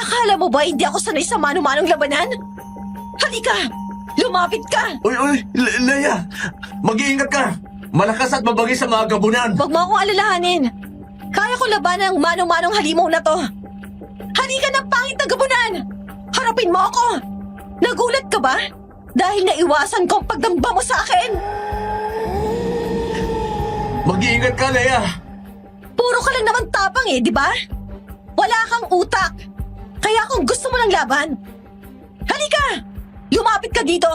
Akala mo ba hindi ako sanay sa mano-manong labanan? Halika! Lumapit ka! Uy, Leia! Mag-iingat ka! Malakas at mabagay sa mga gabunan! Huwag mo akong alalahanin. Kaya ko labanan ang mano-manong halimaw na to. Halika ng pangit na gabunan! Harapin mo ako! Nagulat ka ba? Dahil naiwasan ko ang pagdamba mo sa akin! Mag-iingat ka, Leia! Puro ka lang naman tapang di ba? Wala kang utak. Kaya kung gusto mo ng laban, halika! Lumapit ka dito!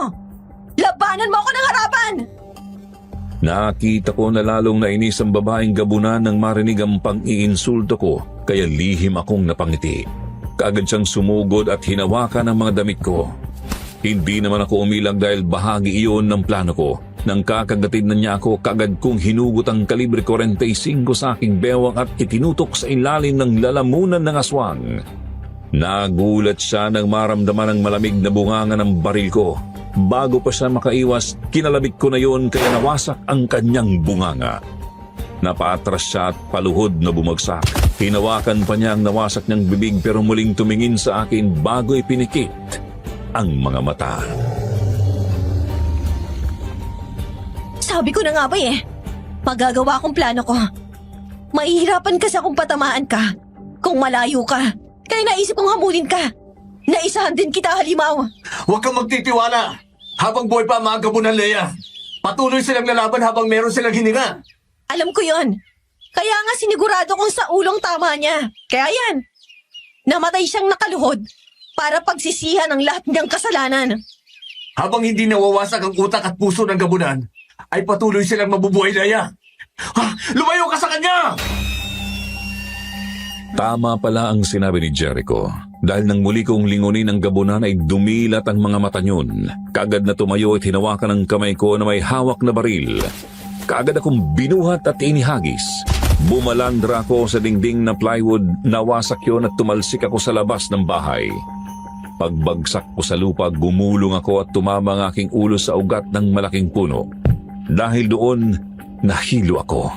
Labanan mo ako ng harapan! Nakita ko na lalong nainis ang babaeng gabunan nang marinig ang pang-iinsulto ko, kaya lihim akong napangiti. Kaagad siyang sumugod at hinawakan ang mga damit ko. Hindi naman ako umilag dahil bahagi iyon ng plano ko. Nang kakagatid na niya ako, kaagad kong hinugot ang kalibre 45 sa aking bewang at itinutok sa ilalim ng lalamunan ng aswang. Nagulat siya nang maramdaman ang malamig na bunganga ng baril ko. Bago pa siya makaiwas, kinalabit ko na yon kaya nawasak ang kanyang bunganga. Napaatras siya at paluhod na bumagsak. Hinawakan pa niya ang nawasak niyang bibig pero muling tumingin sa akin bago ipinikit ang mga mata. Sabi ko na nga ba magagawa akong plano ko. Mahihirapan kasi akong patamaan ka kung malayo ka. Kaya naisip kong hamulin ka. Naisahan din kita, halimaw. Huwag kang magtitiwala! Habang buhay pa ang mga gabunan, Leia! Patuloy silang lalaban habang meron silang hininga! Alam ko yon. Kaya nga sinigurado kong sa ulong tama niya. Kaya yan. Namatay siyang nakaluhod para pagsisihan ang lahat niyang kasalanan. Habang hindi nawawasak ang utak at puso ng gabunan, ay patuloy silang mabubuhay, Leia! Lumayo ka sa kanya! Tama pala ang sinabi ni Jericho. Dahil nang muli kong lingunin ang gabunan ay dumilat ang mga mata niyon. Kaagad na tumayo at hinawakan ang kamay ko na may hawak na baril. Kaagad akong binuhat at inihagis. Bumalandra ako sa dingding na plywood, nawasak yun at tumalsik ako sa labas ng bahay. Pagbagsak ko sa lupa, gumulong ako at tumama ang aking ulo sa ugat ng malaking puno. Dahil doon, nahilo ako.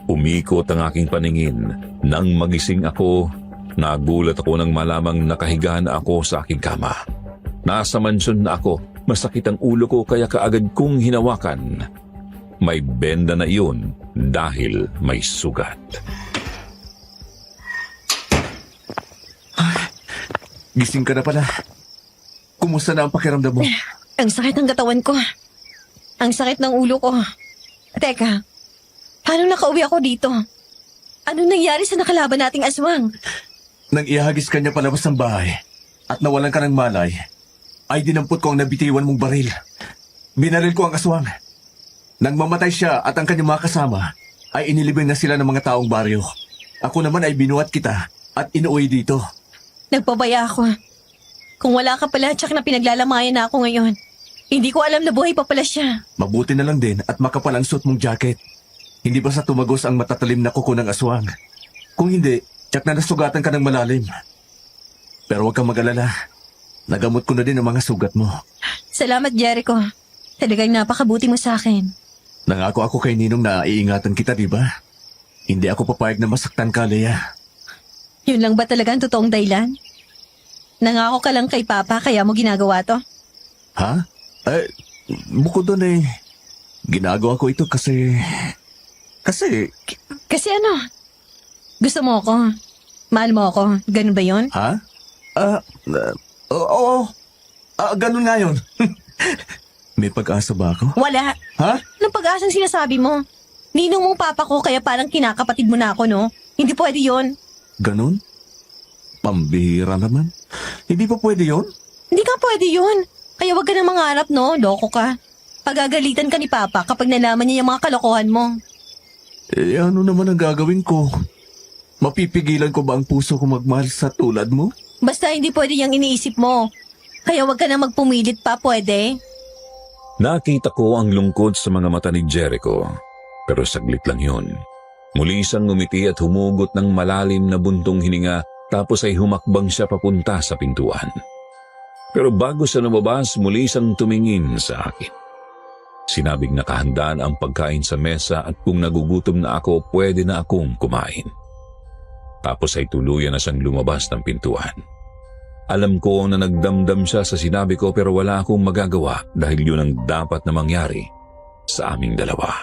Umikot ang aking paningin. Nang magising ako, nagulat ako nang malamang nakahiga na ako sa aking kama. Nasa mansyon na ako, masakit ang ulo ko kaya kaagad kong hinawakan. May benda na iyon dahil may sugat. Gising ka na pala. Kumusta na ang pakiramdam mo? Ang sakit ng katawan ko. Ang sakit ng ulo ko. Teka, paano nakauwi ako dito? Ano nangyari sa nakalaban nating aswang? Nang ihagis ka niya palabas ng bahay at nawalan ka ng malay, ay dinampot ko ang nabitiwan mong baril. Binaril ko ang aswang. Nang mamatay siya at ang kanyang mga kasama, ay inilibing na sila ng mga taong baryo. Ako naman ay binuhat kita at inuwi dito. Nagpabaya ako. Kung wala ka pala, tsak na pinaglalamayan na ako ngayon. Hindi ko alam na buhay pa pala siya. Mabuti na lang din at makapal ang suot mong jacket. Hindi ba sa tumagos ang matatalim na kuko ng aswang? Kung hindi, tsak na nasugatan ka ng malalim. Pero huwag kang mag-alala. Nagamot ko na din ang mga sugat mo. Salamat, Jericho. Talagang napakabuti mo sa akin. Nangako ako kay Ninong na iingatan kita, di ba? Hindi ako papayag na masaktan ka, Leia. Yun lang ba talaga ang totoong dahilan? Nangako ka lang kay Papa kaya mo ginagawa to? Ha? Bukod doon ginagawa ko ito kasi... Kasi ano? Gusto mo ako? Mahal mo ako? Ganun ba yun? Ha? Oo. Ganun nga yun. May pag-asa ba ako? Wala. Ha? Anong pag-asang sinasabi mo? Ninong mong papa ko kaya parang kinakapatid mo na ako, no? Hindi pwede yun. Ganun? Pambihira naman. Hindi pa pwede yun? Hindi ka pwede yun. Kaya wag ka na mangarap, no? Loko ka. Pagagalitan ka ni Papa kapag nalaman niya yung mga kalokohan mo. Ano naman ang gagawin ko? Mapipigilan ko ba ang puso ko magmahal sa tulad mo? Basta hindi pwede yung iniisip mo. Kaya wag ka na magpumilit pa, pwede? Nakita ko ang lungkot sa mga mata ni Jericho. Pero saglit lang yun. Muli siyang ngumiti at humugot ng malalim na buntong hininga tapos ay humakbang siya papunta sa pintuan. Pero bago siya lumabas, muli siyang tumingin sa akin. Sinabing nakahandaan ang pagkain sa mesa at kung nagugutom na ako, pwede na akong kumain. Tapos ay tuluyan na siyang lumabas ng pintuan. Alam ko na nagdamdam siya sa sinabi ko pero wala akong magagawa dahil yun ang dapat na mangyari sa aming dalawa.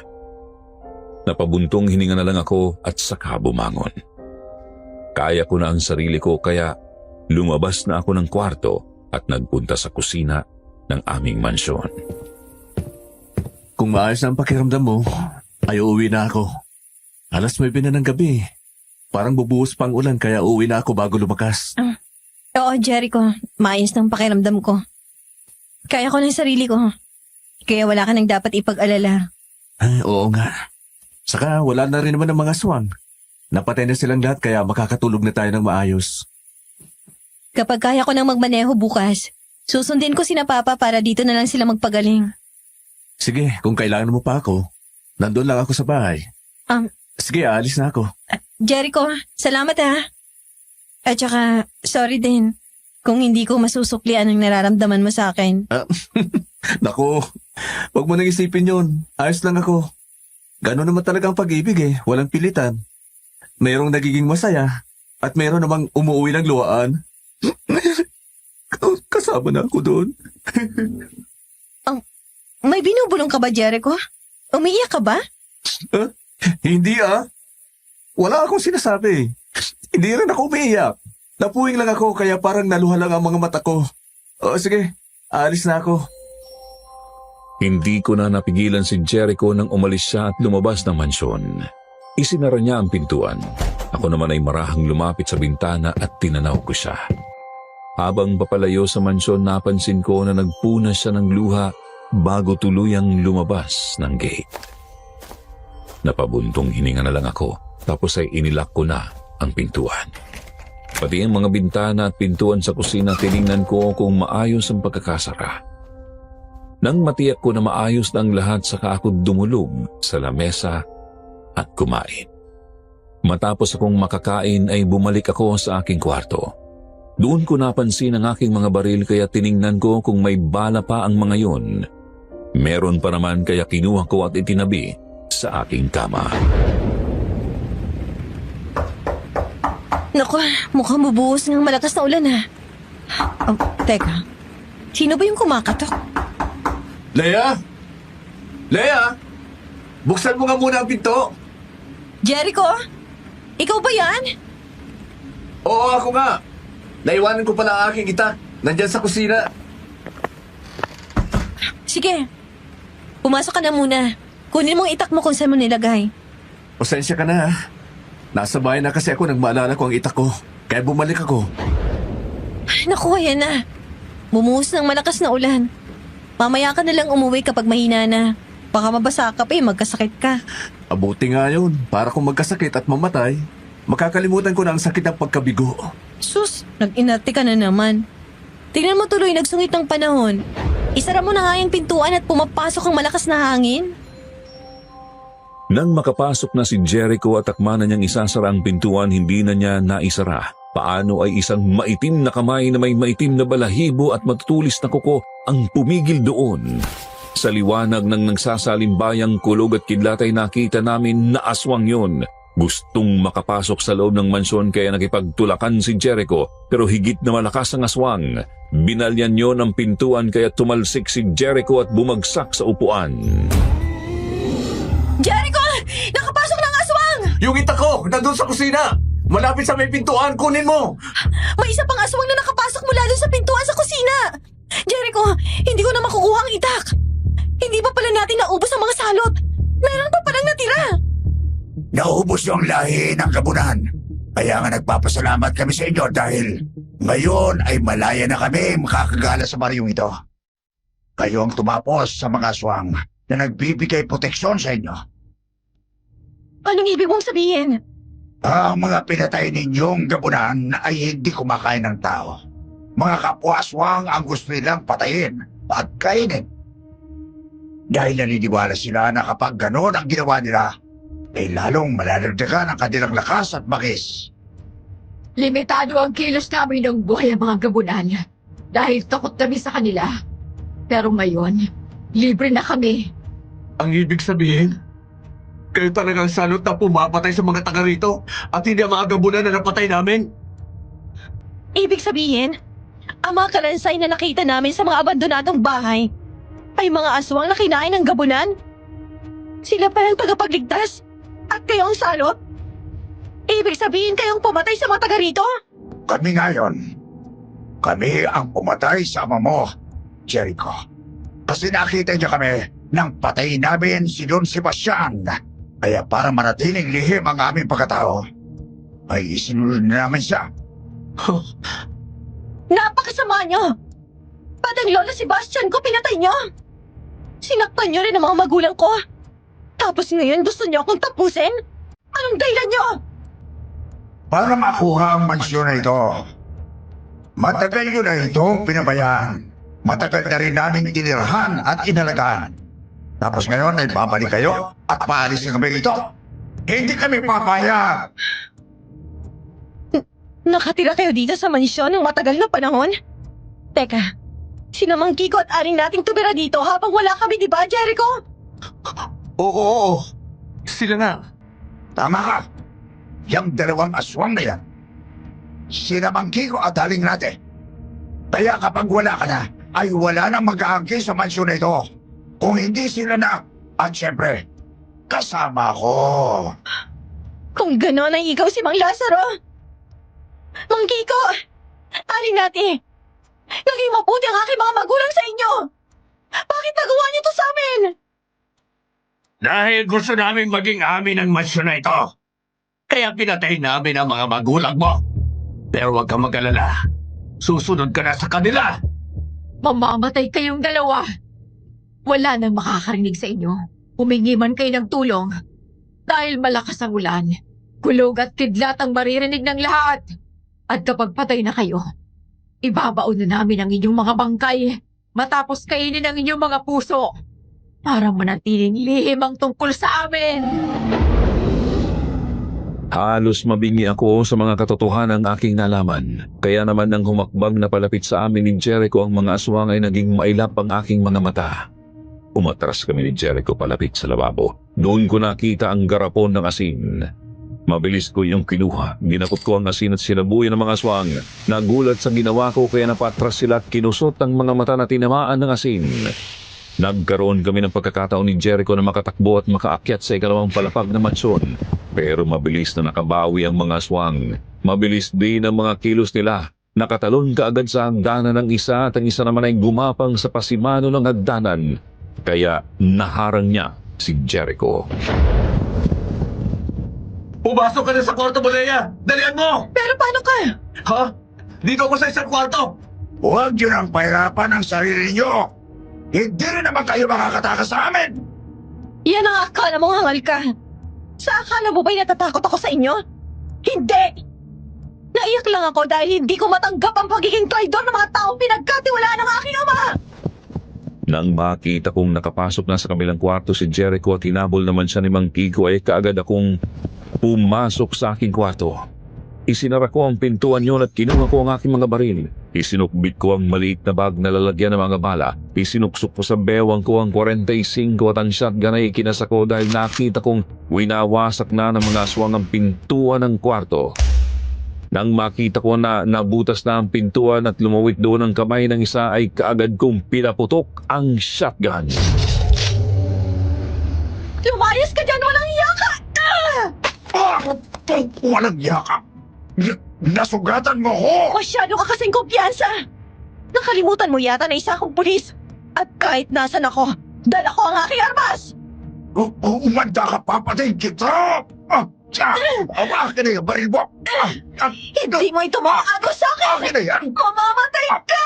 Napabuntong hininga na lang ako at saka bumangon. Kaya ko na ang sarili ko kaya lumabas na ako ng kwarto at nagpunta sa kusina ng aming mansyon. Kung maayos na ang pakiramdam mo, ay uuwi na ako. 9:00 na ng gabi. Parang bubuhos pang ulan kaya uuwi na ako bago lumakas. Oo, Jericho. Maayos ng pakiramdam ko. Kaya ko ng sarili ko. Kaya wala ka nang dapat ipag-alala. Ay, oo nga. Saka wala na rin naman ang mga aswang. Napatay na silang lahat kaya makakatulog na tayo ng maayos. Kapag kaya ko nang magmaneho bukas, susundin ko sina Papa para dito na lang sila magpagaling. Sige, kung kailangan mo pa ako, nandun lang ako sa bahay. Sige, aalis na ako. Jericho, salamat ha. At saka, sorry din kung hindi ko masusuklian ang nararamdaman mo sa akin. Naku, wag mo nang isipin yun. Ayos lang ako. Gano'n naman talaga ang pag-ibig eh. Walang pilitan. Mayroong nagiging masaya at mayroon namang umuwi ng luhaan. Kasama na ako doon. May binubulong ka ba, Jericho? Umiiyak ka ba? Hindi ah. Wala akong sinasabi. Hindi rin ako umiiyak. Napuwing lang ako kaya parang naluha lang ang mga mata ko. O sige, aalis na ako. Hindi ko na napigilan si Jericho nang umalis siya at lumabas ng mansyon. Isinara niya ang pintuan. Ako naman ay marahang lumapit sa bintana at tinanaw ko siya. Habang papalayo sa mansyon, napansin ko na nagpunas siya ng luha bago tuluyang lumabas ng gate. Napabuntong hininga na lang ako, tapos ay inilak ko na ang pintuan. Pati ang mga bintana at pintuan sa kusina tiningnan ko kung maayos ang pagkakasara. Nang matiyak ko na maayos na ang lahat, saka ako dumulog sa lamesa at kumain. Matapos akong makakain ay bumalik ako sa aking kwarto. Doon ko napansin ang aking mga baril kaya tiningnan ko kung may bala pa ang mga yun. Meron pa naman kaya kinuha ko at itinabi sa aking kama. Naku, mukhang bubuhos ng malakas na ulan ha. Teka, sino ba yung kumakatok? Leia! Leia! Buksan mo nga muna ang pinto! Jericho? Ikaw ba yan? Oo, ako nga. Naiwanan ko pala ang aking itak. Nandyan sa kusina. Sige, pumasok ka na muna. Kunin mo ang itak mo kung saan mo nilagay. Pasensya ka na ha. Nasa bahay na kasi ako nang maalala ko ang itak ko. Kaya bumalik ako. Naku, ayan na. Bumuhos ng malakas na ulan. Mamaya ka na lang umuwi kapag mahina na. Baka mabasa ka pa magkasakit ka. Abuti nga yun. Para kung magkasakit at mamatay, makakalimutan ko na ang sakit ng pagkabigo. Sus, nag-inarte ka na naman. Tingnan mo tuloy, nagsungit ng panahon. Isara mo na nga yung pintuan at pumapasok ang malakas na hangin. Nang makapasok na si Jericho at takma na niyang isasara ang pintuan, hindi na niya naisara. Paano ay isang maitim na kamay na may maitim na balahibo at matutulis na kuko ang pumigil doon. Sa liwanag ng nagsasalimbahang kulog at kidlat ay nakita namin na aswang yun. Gustong makapasok sa loob ng mansyon kaya nakipagtulakan si Jericho pero higit na malakas ang aswang. Binalyan yon ang pintuan kaya tumalsik si Jericho at bumagsak sa upuan. Jericho! Nakapasok ng aswang! Yung itak ko, nandun sa kusina! Malapit sa may pintuan, kunin mo! May isa pang aswang na nakapasok mula doon sa pintuan sa kusina! Jericho, hindi ko na makukuha ang itak! Hindi pa pala natin naubos ang mga salot! Meron pa palang natira! Naubos yung lahi ng gabunan. Kaya nga nagpapasalamat kami sa inyo dahil ngayon ay malaya na kami makakagala sa baryong ito. Kayo ang tumapos sa mga aswang na nagbibigay proteksyon sa inyo. Anong ibig mong sabihin? Ang mga pinatay ninyong gabunan ay hindi kumakain ng tao. Mga kapwa-aswang ang gusto nilang patayin at kainin. Dahil naniniwala sila na kapag ganon ang ginawa nila, ay lalong malalagdagan ang kanilang lakas at bakis. Limitado ang kilos namin ng buhay ang mga gabunan dahil takot kami sa kanila. Pero ngayon, libre na kami. Ang ibig sabihin, kayo talagang salot na pumapatay sa mga taga rito at hindi ang mga gabunan na napatay namin? Ibig sabihin, Ang mga kalansay na nakita namin sa mga abandonadong bahay ay mga aswang na kinain ng gabunan. Sila pa ang tagapagligtas at kayo ang salot. Ibig sabihin kayong pumatay sa mga taga rito? Kami ngayon. Kami ang pumatay sa ama mo, Jericho. Kasi nakita niya kami nang patayin namin si Don Sebastian. Kaya para manatiling lihim ang aming pagkatao, ay isinunod na namin siya. Napakasama nyo! Ba't ang Lola Sebastian ko pinatay nyo? Sinaktan nyo rin ang mga magulang ko. Tapos ngayon gusto nyo akong tapusin? Anong dahilan nyo? Para makuha ang mansyon na ito. Matagal nyo na itong pinabayaan. Matagal na rin namin tinirahan at inalagaan. Tapos ngayon ay babalik kayo at paalis na kami ito. Hindi kami papayag. Nakatira kayo dito sa mansyon ng matagal na panahon? Teka, sina Mang Kiko at aring nating tumira dito habang wala kami, di ba, Jericho? Oo. Sila na. Tama ka. Yang dalawang aswang na yan. Sina Mang Kiko at haling natin. Kaya kapag wala ka na, ay wala nang mag-aangkin sa mansyon na ito. Kung hindi sila na, at syempre, kasama ko. Kung gano'n ay ikaw si Mang Lazaro. Mang Kiko, aling natin. Naging mabuti ang aking mga magulang sa inyo. Bakit nagawa niyo to sa amin? Dahil gusto namin maging amin ang mansyon na ito. Kaya pinatay namin ang mga magulang mo. Pero huwag kang mag-alala. Susunod ka na sa kanila. Mamamatay kayong dalawa. Wala nang makakarinig sa inyo. Humingi man kayo ng tulong. Dahil malakas ang ulan, kulog at kidlat ang maririnig ng lahat. At kapag patay na kayo, ibabaon na namin ang inyong mga bangkay matapos kainin ang inyong mga puso para manatiling lihim ang tungkol sa amin. Halos mabingi ako sa mga katotohanan ng aking nalaman. Kaya naman nang humakbang na palapit sa amin ni Jericho ang mga aswang ay naging mailap ang aking mga mata. Umatras kami ni Jericho palapit sa lababo. Doon ko nakita ang garapon ng asin. Mabilis ko yung kinuha. Ginakot ko ang asin at sinabuyan ng mga aswang. Nagulat sa ginawa ko kaya napatras sila at kinusot ang mga mata na tinamaan ng asin. Nagkaroon kami ng pagkakataon ni Jericho na makatakbo at makaakyat sa ikalawang palapag na mansyon. Pero mabilis na nakabawi ang mga aswang. Mabilis din ang mga kilos nila. Nakatalon kaagad sa hagdanan ng isa at ang isa naman ay gumapang sa pasimano ng hagdanan. Kaya naharang niya si Jericho. Pumasok ka na sa kwarto mo, Leia! Dalian mo! Pero paano ka? Ha? Dito ako sa isang kwarto! Huwag nyo nang pahirapan ang sarili nyo. Hindi rin naman kayo makakatakas sa amin. Yan ang akala mong hangal ka. Sa akala mo ba'y natatakot ako sa inyo? Hindi! Naiyak lang ako dahil hindi ko matanggap ang pagiging traidor ng mga taong pinagkatiwalaan ng aking ama! Nang makita kong nakapasok na sa kabilang kwarto si Jericho at hinabol naman siya ni Mang Kiko ay kaagad akong pumasok sa aking kwarto. Isinara ko ang pintuan yun at kinuha ko ang aking mga baril. Isinukbit ko ang maliit na bag na lalagyan ng mga bala. Isinuksok ko sa bewang ko ang 45 at ang shotgun ay ikinasa ko dahil nakita kong winawasak na ng mga aswang ang pintuan ng kwarto. Nang makita ko na nabutas na ang pintuan at lumawit doon ang kamay ng isa ay kaagad kong pinaputok ang shotgun. Lumayas ka dyan! Walang iya ka! Walang yakap. Nasugatan mo ko! Masyado ka kasing kumpiyansa! Nakalimutan mo yata na isa akong pulis. At kahit nasan ako, dala ko ang aking armas! Umanda ka, papatayin kita! Akin na yung baril mo! Hindi mo ito maaagos sa akin! Akin na yan! Mamamatay ka!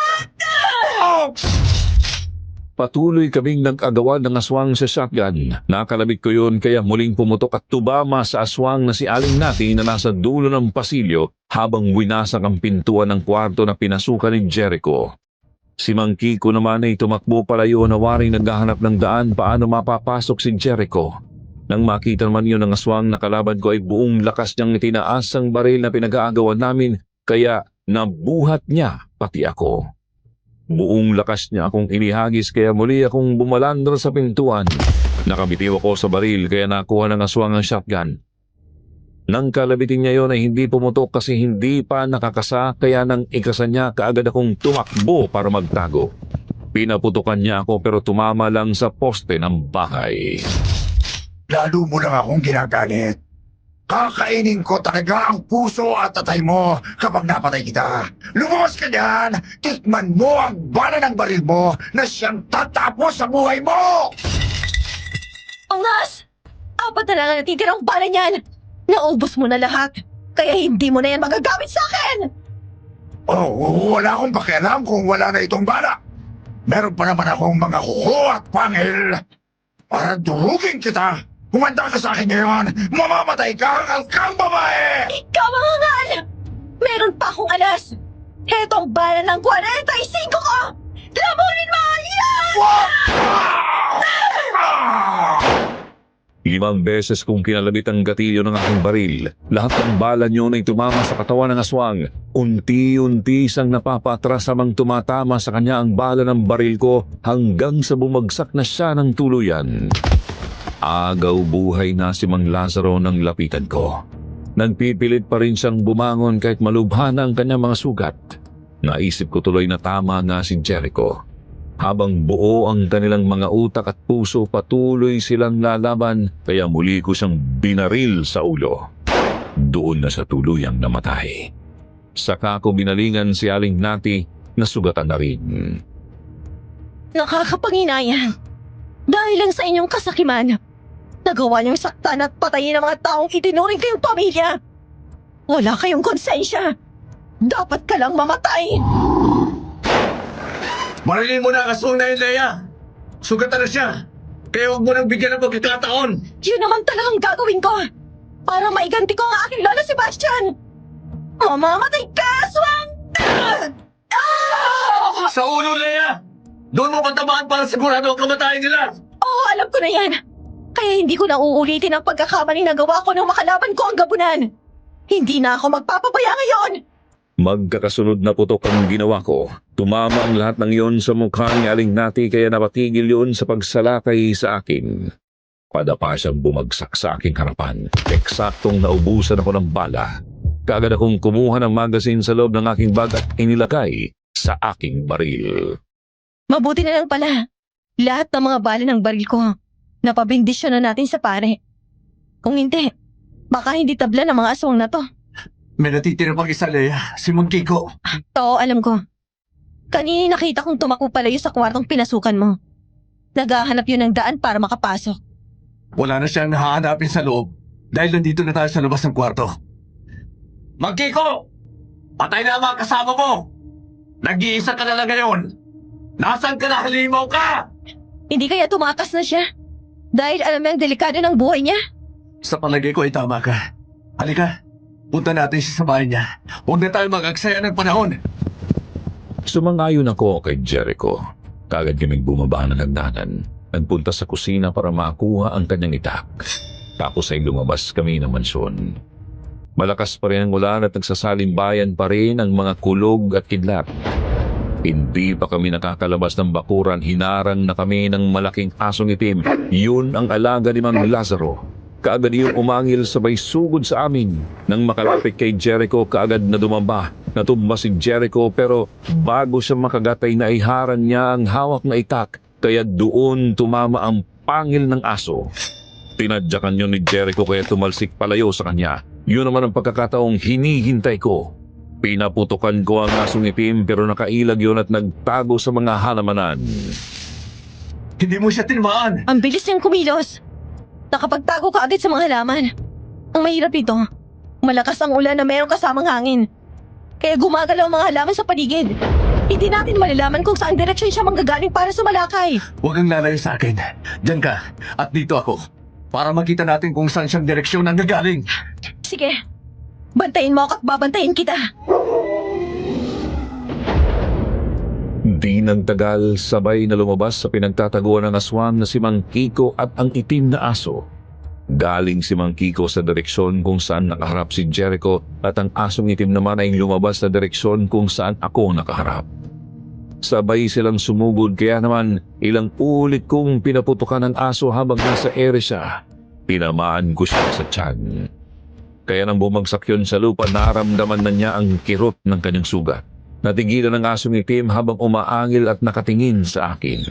Patuloy kaming nag-agawan ng aswang sa shotgun. Nakalabit ko yun kaya muling pumutok at tubama sa aswang na si Aling Nati na nasa dulo ng pasilyo habang winasak ang pintuan ng kwarto na pinasukan ni Jericho. Si Mang Kiko naman ay tumakbo palayo na waring naghahanap ng daan paano mapapasok si Jericho. Nang makita naman yun ng aswang na kalaban ko ay buong lakas niyang itinaas ang baril na pinag-aagawan namin kaya nabuhat niya pati ako. Buong lakas niya akong inihagis kaya muli akong bumalandra sa pintuan. Nakabitiw ako sa baril kaya nakuha ng aswang ang shotgun. Nang kalabitin niya yon ay hindi pumutok kasi hindi pa nakakasa kaya nang ikasa niya kaagad akong tumakbo para magtago. Pinaputukan niya ako pero tumama lang sa poste ng bahay. Lalo mo lang akong ginagalit. Kakainin ko talaga ang puso at tatay mo kapag napatay kita. Lumabas ka diyan! Tikman mo ang bala ng baril mo na siyang tatapos sa buhay mo! Angas! 4 na lang ang natitirang bala niyan! Naubos mo na lahat! Kaya hindi mo na yan magagamit sa akin! Oh, wala akong pakialam kung wala na itong bala. Meron pa naman akong mga kuko at pangil. Para durugin kita, humanda ka sa akin ngayon. Mamamatay ka ang kang babae! Ikaw ang angal! Meron pa akong alas! Hetong bala ng 45 ko! Lamunin mo! Yan! Ah! 5 beses kong kinalabit ang gatilyo ng aking baril. Lahat ng bala niyo ay tumama sa katawan ng aswang. Unti-unti isang napapatras habang tumatama sa kanya ang bala ng baril ko hanggang sa bumagsak na siya ng tuluyan. Agaw buhay na si Mang Lazaro nang lapitan ko. Nagpipilit pa rin siyang bumangon kahit malubha na ang kanyang mga sugat. Naisip ko tuloy na tama nga si Jericho. Habang buo ang kanilang mga utak at puso, patuloy silang lalaban kaya muli ko siyang binaril sa ulo. Doon na sa tuluyang namatay. Saka ko binalingan si Aling Nati na sugatan na rin. Nakakapanginaya. Dahil lang sa inyong kasakiman, nagawa niyong saktan at patayin ang mga taong itinuring kayong pamilya. Wala kayong konsensya. Dapat ka lang mamatay. Marilin mo na ang aswang na yun, Leia! Sugatan na siya! Kaya huwag mo nang bigyan ng pagkakataon! Yun naman talagang gagawin ko. Para maiganti ko ang aking lola Sebastian. Mamamatay ka, aswang! Sa ulo, Leia! Doon mo patamaan para sigurado ang kamatayan nila! Oo, alam ko na yan. Kaya hindi ko na uulitin ang pagkakamali na gawa ko nang makalaban ko ang gabunan. Hindi na ako magpapabaya ngayon. Magkakasunod na putok ang ginawa ko. Tumama ang lahat ng iyon sa mukha ni Aling Nati kaya napatigil yun sa pagsalakay sa akin. Padapa siyang bumagsak sa aking harapan. Eksaktong naubusan ako ng bala. Kaagad akong kumuha ng magazine sa loob ng aking bag at inilagay sa aking baril. Mabuti na lang pala. Lahat ng mga bala ng baril ko, napabindisyon na natin sa pare. Kung hindi, baka hindi tabla ng mga aswang na to. May natitira pang isa, Leia. Si Mang Kiko. Oo, alam ko. Kanina nakita kong tumakbo palayo sa kwartong pinasukan mo. Naghahanap yun ng daan para makapasok. Wala na siyang hahanapin sa loob dahil nandito na tayo sa labas ng kwarto. Magkiko! Patay na ang mga kasama mo! Nag-iisa ka na lang ngayon! Nasaan ka na? Halimaw ka! Hindi kaya tumakas na siya? Dahil alam mo ang delikado ng buhay niya? Sa palagay ko ay tama ka. Halika, punta natin siya sa bahay niya. Huwag na tayo mag-aksaya ng panahon. Sumangayon ako kay Jericho. Kagad kaming bumaba ng hagdanan. Nagpunta sa kusina para makuha ang kanyang itak. Tapos ay lumabas kami ng mansyon. Malakas pa rin ang ulan at nagsasalimbayan pa rin ang mga kulog at kidlat. Hindi pa kami nakakalabas ng bakuran, hinarang na kami ng malaking asong itim. Yun ang alaga ni Mang Lazaro. Kaagad yung umangil sabay sugod sa amin. Nang makalapit kay Jericho, kaagad na dumamba. Natumba si Jericho pero bago siya makagatay na iharang niya ang hawak na itak. Kaya doon tumama ang pangil ng aso. Tinadyakan yun ni Jericho kaya tumalsik palayo sa kanya. Yun naman ang pagkakataong hinihintay ko. Pinaputukan ko ang asong itim pero nakailag yun at nagtago sa mga halamanan. Hindi mo siya tinamaan. Ang bilis niyang kumilos. Nakapagtago ka agad sa mga halaman. Ang mahirap dito, malakas ang ulan na mayroong kasamang hangin. Kaya gumagalaw ang mga halaman sa paligid. Hindi natin malalaman kung saan direksyon siya manggagaling para sumalakay. Huwag kang lalayo sa akin. Diyan ka at dito ako. Para makita natin kung saan siyang direksyon ang gagaling. Sige, bantayin mo ako at babantayin kita. Di nagtagal, sabay na lumabas sa pinagtataguan ng aswang na si Mang Kiko at ang itim na aso. Galing si Mang Kiko sa direksyon kung saan nakaharap si Jericho at ang asong itim naman ay lumabas sa direksyon kung saan ako nakaharap. Sabay silang sumugod kaya naman ilang ulit kong pinaputukan ng aso habang nasa ere siya. Tinamaan ko siya sa tiyan. Kaya nang bumagsak yun sa lupa, naramdaman na niya ang kirot ng kanyang sugat. Natigilan ang asong itim habang umaangil at nakatingin sa akin.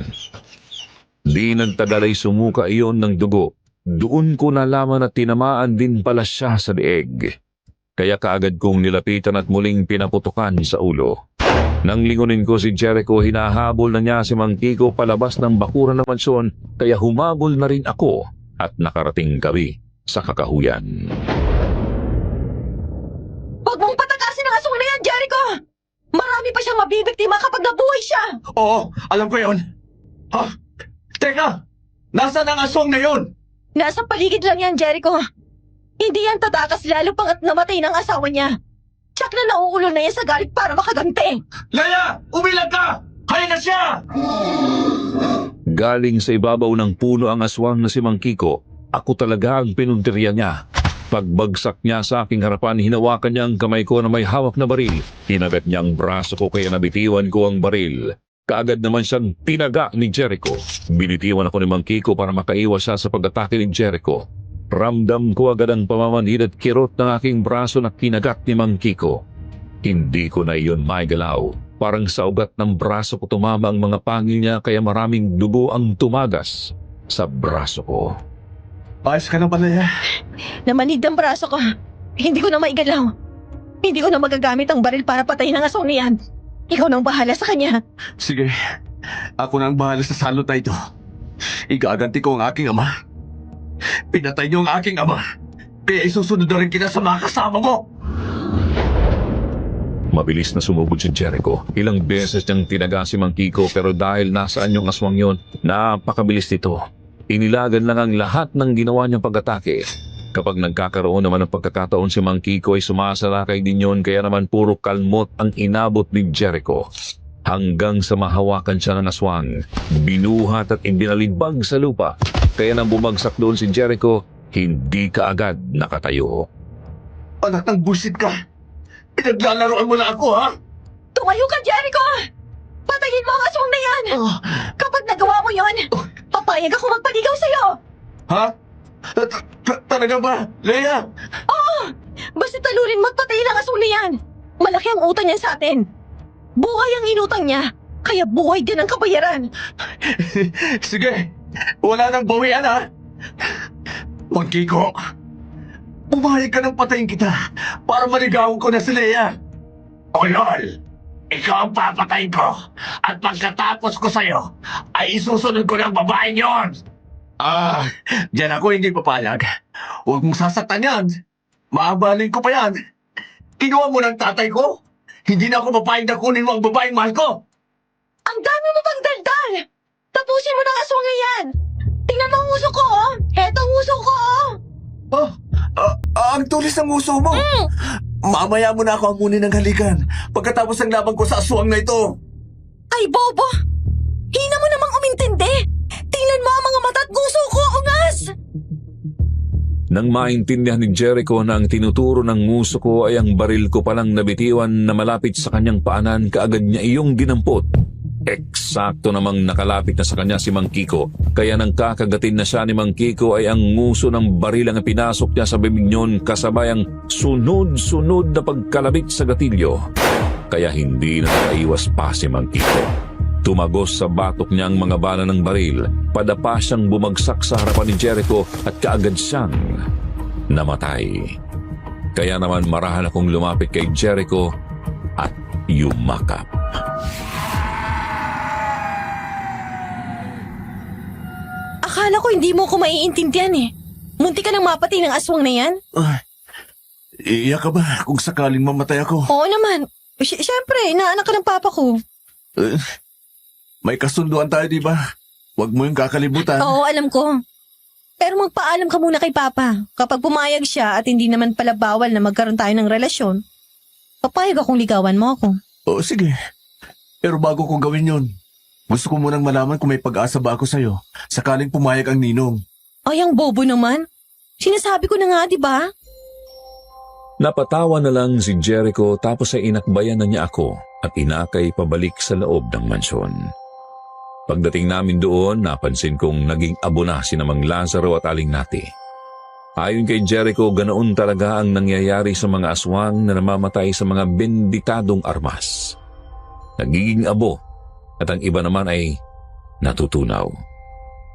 Di nagtagal ay sumuka iyon ng dugo. Doon ko nalaman na tinamaan din pala siya sa leeg. Kaya kaagad kong nilapitan at muling pinaputukan sa ulo. Nang lingunin ko si Jericho, hinahabol na niya si Mang Kiko palabas ng bakuran ng mansyon, kaya humabol na rin ako at nakarating kami sa kakahuyan. Huwag mong patakasin ang aswang na yan, Jericho! Marami pa siyang mabibiktima kapag nabuhay siya! Oo, alam ko yon. Ha? Teka! Nasaan ang aswang na yon? Nasa paligid lang yan, Jericho. Hindi yan tatakas lalo pang at namatay ng asawa niya. Tsak na nauulo na yan sa galit para makaganti. Leia! Umilag ka! Kaya na siya! Galing sa ibabaw ng puno ang aswang na si Mang Kiko. Ako talaga ang pinuntirya niya. Pagbagsak niya sa aking harapan, hinawakan niya ang kamay ko na may hawak na baril. Hinagat niya ang braso ko kaya nabitiwan ko ang baril. Kaagad naman siyang tinaga ni Jericho. Binitiwan ako ni Mang Kiko para makaiwas siya sa pag-atake ni Jericho. Ramdam ko agad ang pamamanhid at kirot ng aking braso na kinagat ni Mang Kiko. Hindi ko na iyon maigalaw. Parang sa ugat ng braso ko tumama ang mga pangil niya kaya maraming dugo ang tumagas sa braso ko. Ayos ka na pala, ya. Namanid ang braso ko. Hindi ko na maigalaw. Hindi ko na magagamit ang baril para patayin ang aswang na yan. Ikaw nang bahala sa kanya. Sige, ako na ang bahala sa salot na ito. Igaganti ko ang aking ama. Pinatay niyo ang aking ama. Kaya isusunod na rin kita sa mga kasama mo. Mabilis na sumugod si Jericho. Ilang beses niyang tinaga si Mang Kiko pero dahil nasaan yung aswang yon, napakabilis nito. Inilagan lang ang lahat ng ginawa niyang pag-atake. Kapag nagkakaroon naman ng pagkakataon si Mang Kiko ay sumasalakay din yun kaya naman puro kalmot ang inabot ni Jericho. Hanggang sa mahawakan siya ng aswang, binuhat at indinalibag sa lupa. Kaya nang bumagsak doon si Jericho, hindi kaagad nakatayo. Anak ng bullshit ka. Pinaglalaroan mo na ako, ha? Tumayo ka, Jericho! Patayin mo ang aswang na yan! Kapag nagawa mo yon, papayag ako magpaligaw sa'yo! Ha? Talaga ba, Leia? Basta talurin mo at patayin ang aswang na yan! Malaki ang utang niya sa atin. Buhay ang inutang niya, kaya buhay din ang kabayaran. Sige, wala nang bawian, ha? Mang Kiko, pumayag ka ng patayin kita para maligawan ko na si Leia. Ulol! Ikaw ang papatayin ko! At pagkatapos ko sa'yo, ay isusunod ko ng babaeng yon! Diyan ako hindi papayag. Huwag mong sasaktan yan. Maabaling ko pa yan. Kinuha mo ng tatay ko. Hindi na ako papayag na kunin mo ang babaeng mahal ko. Ang dami mo pang daldal! Tapusin mo ng aswang na yan! Tingnan mo ang uso ko, oh! Eto ang uso ko, oh! Ang tulis ng uso mo. Mamaya mo na ako amunin ng halikan pagkatapos ng laban ko sa aswang na ito. Ay, bobo! Hina mo namang umintindi! Tingnan mo ang mga mata at gusto ko, ungas! Nang maintindihan ni Jericho na ang tinuturo ng nguso ko ay ang baril ko palang nabitiwan na malapit sa kanyang paanan, kaagad niya iyong dinampot. Eksakto namang nakalapit na sa kanya si Mang Kiko, kaya nang kakagatin na siya ni Mang Kiko ay ang nguso ng baril ang pinasok niya sa bibig niyon kasabay ang sunod-sunod na pagkalabit sa gatilyo. Kaya hindi na nakaiwas pa si Mang Kiko. Tumagos sa batok niya ang mga bala ng baril, padapa siyang bumagsak sa harapan ni Jericho at kaagad siyang namatay. Kaya naman marahan akong lumapit kay Jericho at yumakap. Akala ko hindi mo ko maiintindihan eh. Munti ka nang mapatay ng aswang na yan? Iiyak ka ba kung sakaling mamatay ako? Oo naman. Siyempre, inaanak ka ng papa ko. May kasunduan tayo, di ba? Huwag mo yung kakalibutan. Oo, alam ko. Pero magpaalam ka muna kay papa. Kapag pumayag siya at hindi naman pala bawal na magkaroon tayo ng relasyon, papayag akong ligawan mo ako. Oo, sige. Pero bago ko gawin yun, gusto ko munang malaman kung may pag-asa ba ako sa'yo sakaling pumayag ang ninong. Ay, ang bobo naman. Sinasabi ko na nga, di ba? Napatawa na lang si Jericho tapos ay inakbayan na niya ako at inakay pabalik sa loob ng mansyon. Pagdating namin doon, napansin kong naging abo na si Mang Lazaro at Aling Nati. Ayon kay Jericho, ganoon talaga ang nangyayari sa mga aswang na namamatay sa mga benditadong armas. Nagiging abo at ang iba naman ay natutunaw.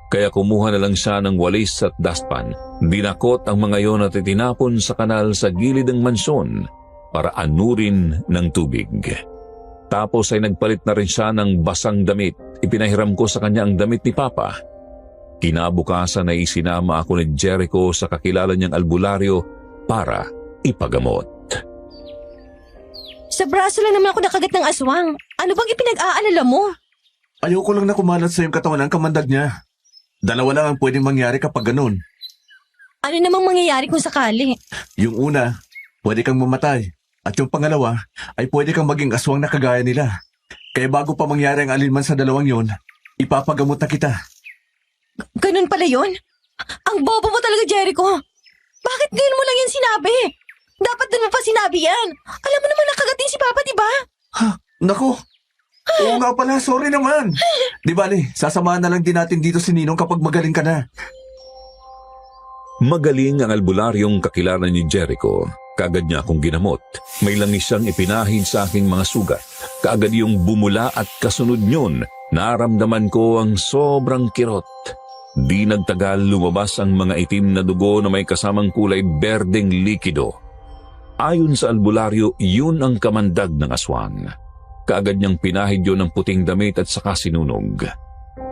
Kaya kumuha na lang siya ng walis at dustpan, dinakot ang mga yon at itinapon sa kanal sa gilid ng mansyon para anurin ng tubig. Tapos ay nagpalit na rin siya ng basang damit. Ipinahiram ko sa kanya ang damit ni Papa. Kinabukasan ay isinama ako ni Jericho sa kakilala niyang albularyo para ipagamot. Sa braso lang naman ako nakagat ng aswang. Ano bang ipinag-aalala mo? Ayoko lang na kumalat sa iyong katawan ang kamandag niya. Dalawa lang ang pwedeng mangyari kapag ganun. Ano namang mangyayari kung sakali? Yung una, pwede kang mamatay. At yung pangalawa, ay pwede kang maging aswang na kagaya nila. Kaya bago pa mangyari ang alinman sa dalawang yon, ipapagamot na kita. Ganun pala yon? Ang bobo mo talaga, Jericho. Bakit ngayon mo lang yan sinabi? Dapat din mo pa sinabi yan. Alam mo naman nakagat din si Papa, di ba? Naku! Oo nga pala, sorry naman. Di bali, sasamahan na lang din natin dito si Ninong kapag magaling ka na. Magaling ang albularyong kakilala ni Jericho. Kaagad niya akong ginamot. May langis siyang ipinahid sa aking mga sugat. Kaagad yung bumula at kasunod yun, naramdaman ko ang sobrang kirot. Di nagtagal lumabas ang mga itim na dugo na may kasamang kulay berdeng likido. Ayon sa albularyo, yun ang kamandag ng aswang. Kaagad niyang pinahid yun ng puting damit at saka sinunog.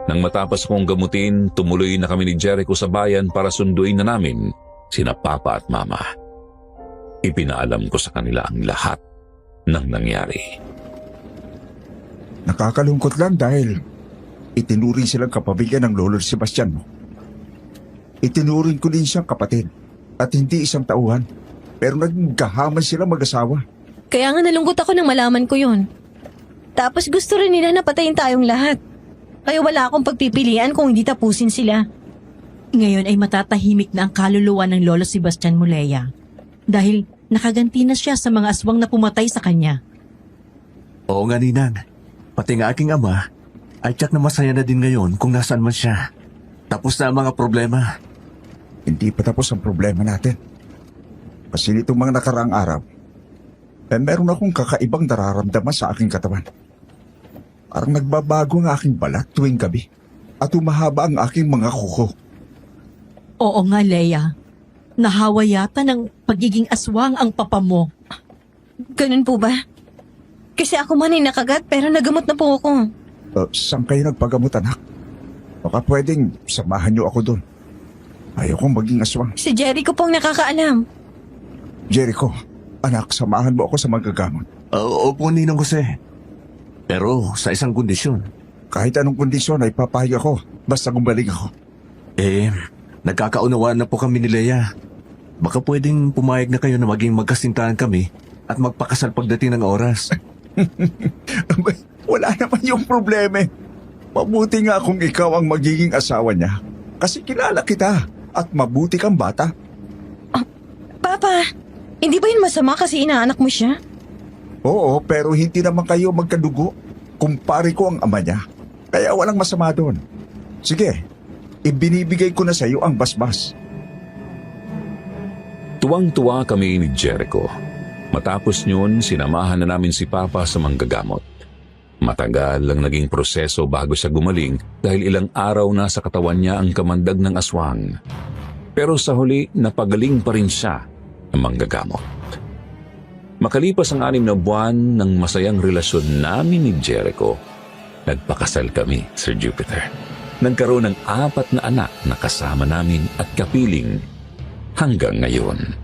Nang matapos kong gamutin, tumuloy na kami ni Jericho sa bayan para sunduin na namin sina Papa at Mama. Ipinaalam ko sa kanila ang lahat ng nangyari. Nakakalungkot lang dahil itinuring silang kapamilya ng Lolo Sebastian mo. Itinuring ko din siyang kapatid at hindi isang tauhan. Pero nagkahaman sila mag-asawa. Kaya nga nalungkot ako nang malaman ko yun. Tapos gusto rin nila na patayin tayong lahat. Kaya wala akong pagpipilian kung hindi tapusin sila. Ngayon ay matatahimik na ang kaluluwa ng Lolo Sebastian Mulea dahil nakaganti na siya sa mga aswang na pumatay sa kanya. Oo nga, Ninang. Pati nga aking ama ay tiyak na masaya na din ngayon kung nasaan man siya. Tapos na ang mga problema. Hindi pa tapos ang problema natin. Kasi nitong mga nakaraang araw, meron akong kakaibang nararamdaman sa aking katawan. Parang nagbabago ang aking balat tuwing gabi at humahaba ang aking mga kuko. Oo nga, Leia. Nahawa yata ng pagiging aswang ang papa mo. Ganun po ba? Kasi ako man ay nakagat pero nagamot na po ako. Saan kayo nagpagamot, anak? Baka pwedeng samahan niyo ako doon. Ayokong maging aswang. Si Jericho po ang nakakaalam. Jericho, anak, samahan mo ako sa magagamot. Opo, Ninong Jose. Pero sa isang kondisyon. Kahit anong kondisyon ay papayag ako basta gumaling ako. Nagkakaunawaan na po kami ni Leia. Baka pwedeng pumayag na kayo na maging magkasintahan kami at magpakasal pagdating ng oras. Wala naman yung problema. Mabuti nga kung ikaw ang magiging asawa niya. Kasi kilala kita at mabuti kang bata. Papa, hindi ba yun masama kasi inaanak mo siya? Oo, pero hindi naman kayo magkadugo. Kumpare ko ang ama niya. Kaya walang masama doon. Sige, ibinibigay ko na sa iyo ang basbas. Tuwang-tuwa kami ni Jericho. Matapos yun, sinamahan na namin si Papa sa manggagamot. Matagal ang naging proseso bago siya gumaling dahil ilang araw na sa katawan niya ang kamandag ng aswang. Pero sa huli, napagaling pa rin siya ng manggagamot. Makalipas ang 6 na buwan ng masayang relasyon namin ni Jericho, nagpakasal kami, Sir Jupiter. Nagkaroon ng 4 na anak na kasama namin at kapiling hanggang ngayon.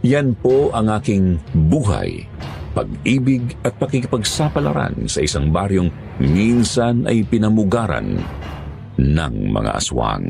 Yan po ang aking buhay, pag-ibig at pakikipagsapalaran sa isang baryong minsan ay pinamugaran ng mga aswang.